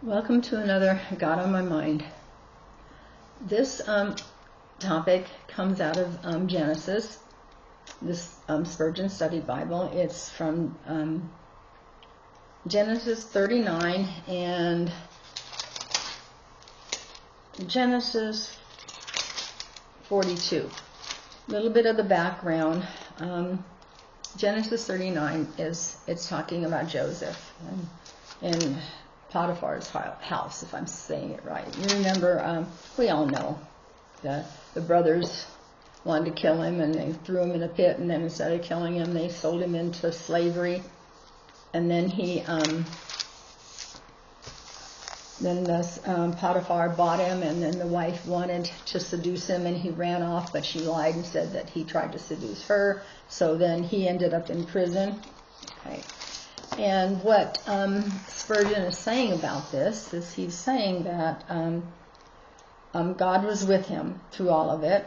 Welcome to another God on My Mind. This topic comes out of Genesis, this Spurgeon Study Bible. It's from Genesis 39 and Genesis 42. A little bit of the background. Genesis 39 it's talking about Joseph and Potiphar's house, if I'm saying it right. You remember, we all know the brothers wanted to kill him, and they threw him in a pit, and then instead of killing him, they sold him into slavery. And then Potiphar bought him, and then the wife wanted to seduce him, and he ran off, but she lied and said that he tried to seduce her. So then he ended up in prison. Okay. And what Spurgeon is saying about this is he's saying that God was with him through all of it.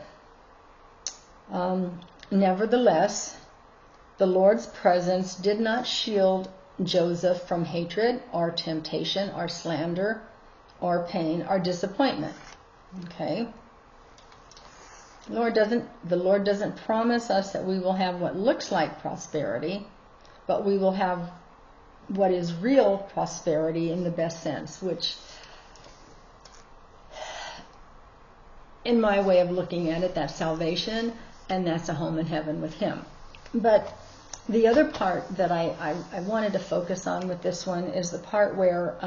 Nevertheless, the Lord's presence did not shield Joseph from hatred or temptation or slander or pain or disappointment. Okay? The Lord doesn't promise us that we will have what looks like prosperity, but we will have what is real prosperity in the best sense, which, in my way of looking at it, that's salvation, and that's a home in heaven with Him. But the other part that I wanted to focus on with this one is the part where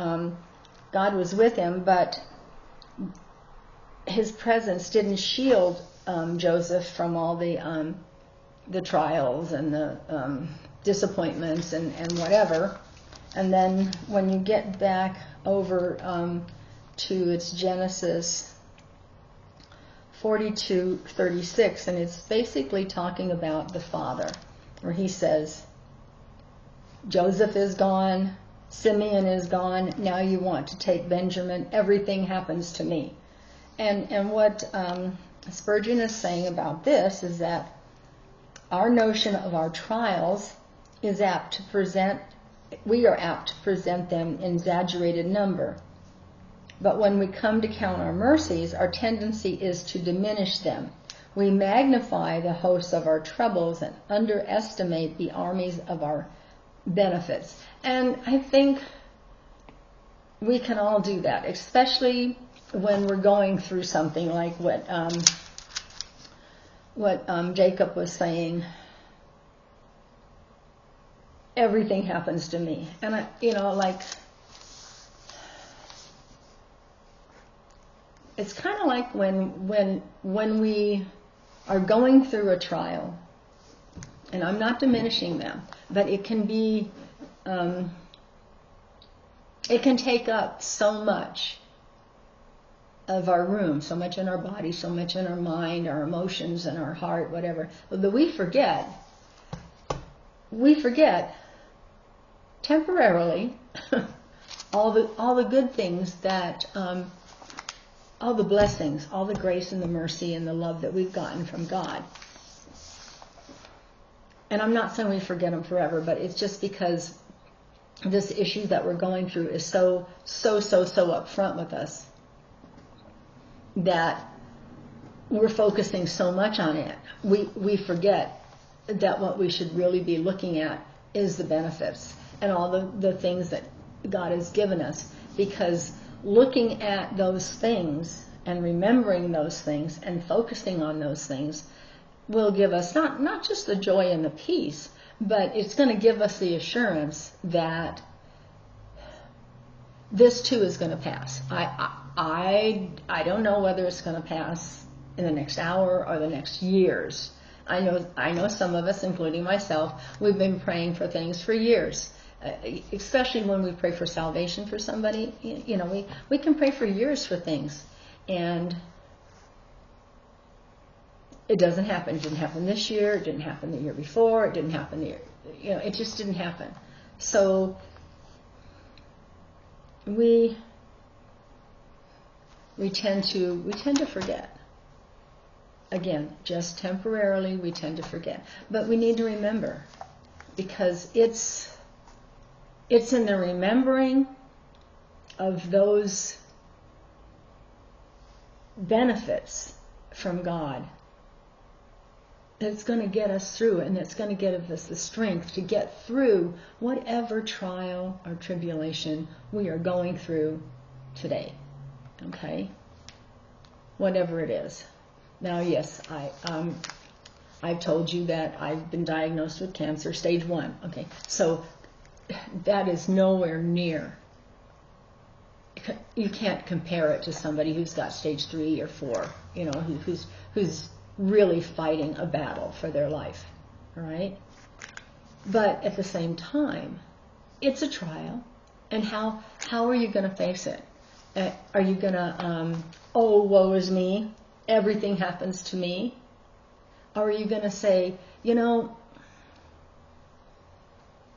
God was with him, but His presence didn't shield Joseph from all the trials and the disappointments and whatever. And then when you get back over to its Genesis 42:36, and it's basically talking about the father, where he says, Joseph is gone, Simeon is gone, now you want to take Benjamin, everything happens to me. And what Spurgeon is saying about this is that our notion of our trials is we are apt to present them in exaggerated number. But when we come to count our mercies, our tendency is to diminish them. We magnify the hosts of our troubles and underestimate the armies of our benefits. And I think we can all do that, especially when we're going through something like what Jacob was saying. Everything happens to me. And it's kind of like when we are going through a trial, and I'm not diminishing them, but it can be, it can take up so much of our room, so much in our body, so much in our mind, our emotions, and our heart, whatever, that we forget temporarily all the good things that all the blessings, all the grace and the mercy and the love that we've gotten from God. And I'm not saying we forget them forever, but it's just because this issue that we're going through is so up front with us that we're focusing so much on it. We forget that what we should really be looking at is the benefits and all the things that God has given us, because looking at those things and remembering those things and focusing on those things will give us not just the joy and the peace, but it's going to give us the assurance that this too is going to pass. I don't know whether it's going to pass in the next hour or the next years. I know some of us, including myself, we've been praying for things for years. Especially when we pray for salvation for somebody, we can pray for years for things, and it doesn't happen. It didn't happen this year. It didn't happen the year before. It didn't happen the year. It just didn't happen. So we tend to forget. Again, just temporarily, we tend to forget, but we need to remember, because it's in the remembering those benefits from God that's going to get us through, and that's going to give us the strength to get through whatever trial or tribulation we are going through today. Okay? Whatever it is. Now, yes, I've told you that I've been diagnosed with cancer, stage 1. Okay, so that is nowhere near. You can't compare it to somebody who's got stage 3 or 4. You know, who's really fighting a battle for their life. All right, but at the same time, it's a trial, and how are you going to face it? Are you going to, oh, woe is me, everything happens to me? Or are you going to say, you know,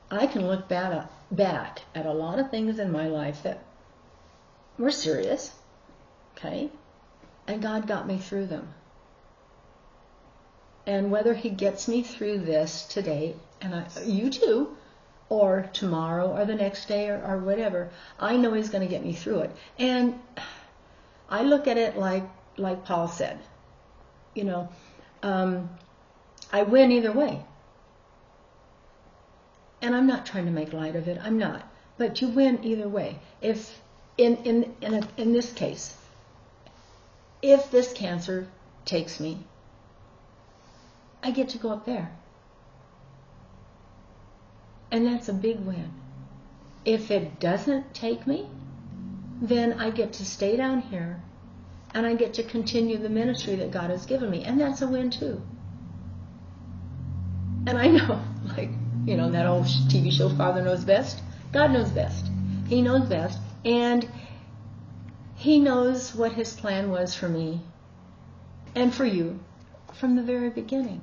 I can look back at a lot of things in my life that were serious, okay, and God got me through them. And whether He gets me through this today, and you too, or tomorrow, or the next day, or whatever, I know He's going to get me through it. And I look at it like Paul said, you know, I win either way. And I'm not trying to make light of it. I'm not. But you win either way. If in this case, if this cancer takes me, I get to go up there. And that's a big win. If it doesn't take me, then I get to stay down here and I get to continue the ministry that God has given me. And that's a win too. And I know, like, you know, that old TV show, Father Knows Best. God knows best. He knows best. And He knows what His plan was for me and for you from the very beginning.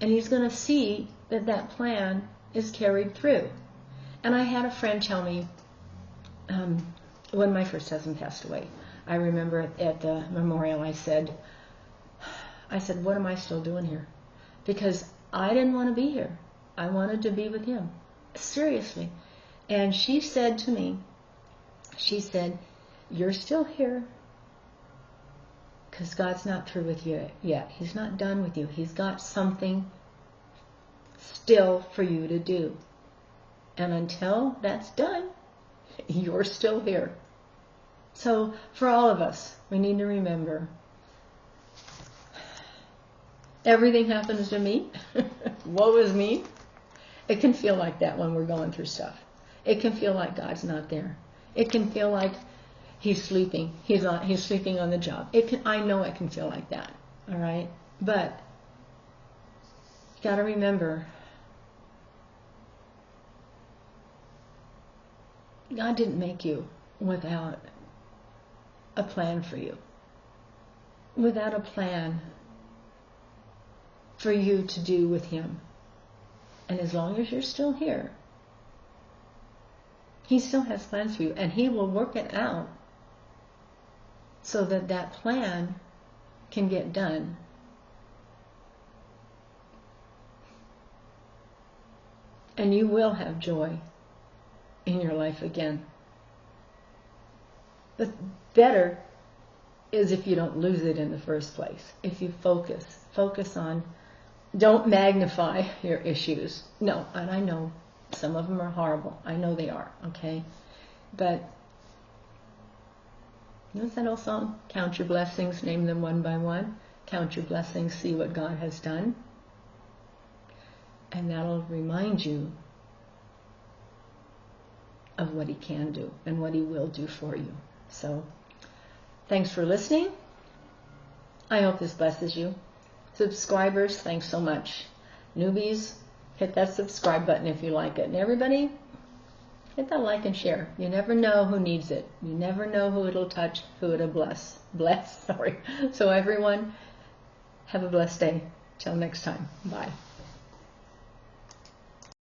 And He's going to see that that plan is carried through. And I had a friend tell me, when my first husband passed away, I remember at the memorial I said, what am I still doing here? Because I didn't want to be here. I wanted to be with Him. Seriously. And she said to me, you're still here because God's not through with you yet. He's not done with you. He's got something still for you to do. And until that's done, you're still here. So for all of us, we need to remember, everything happens to me. Woe is me. It can feel like that when we're going through stuff. It can feel like God's not there. It can feel like He's sleeping. He's sleeping on the job. I know it can feel like that. All right? But you got to remember, God didn't make you without a plan for you. Without a plan for you to do with Him. And as long as you're still here, He still has plans for you. And He will work it out so that that plan can get done. And you will have joy in your life again. The better is if you don't lose it in the first place. If you focus on, don't magnify your issues. No, and I know some of them are horrible. I know they are, okay? But, what's that old song? Count your blessings, name them one by one. Count your blessings, see what God has done. And that'll remind you of what He can do and what He will do for you. So, thanks for listening. I hope this blesses you. Subscribers, thanks so much. Newbies, hit that subscribe button if you like it. And everybody, hit that like and share. You never know who needs it. You never know who it'll touch, who it'll bless. So everyone, have a blessed day. Till next time. Bye.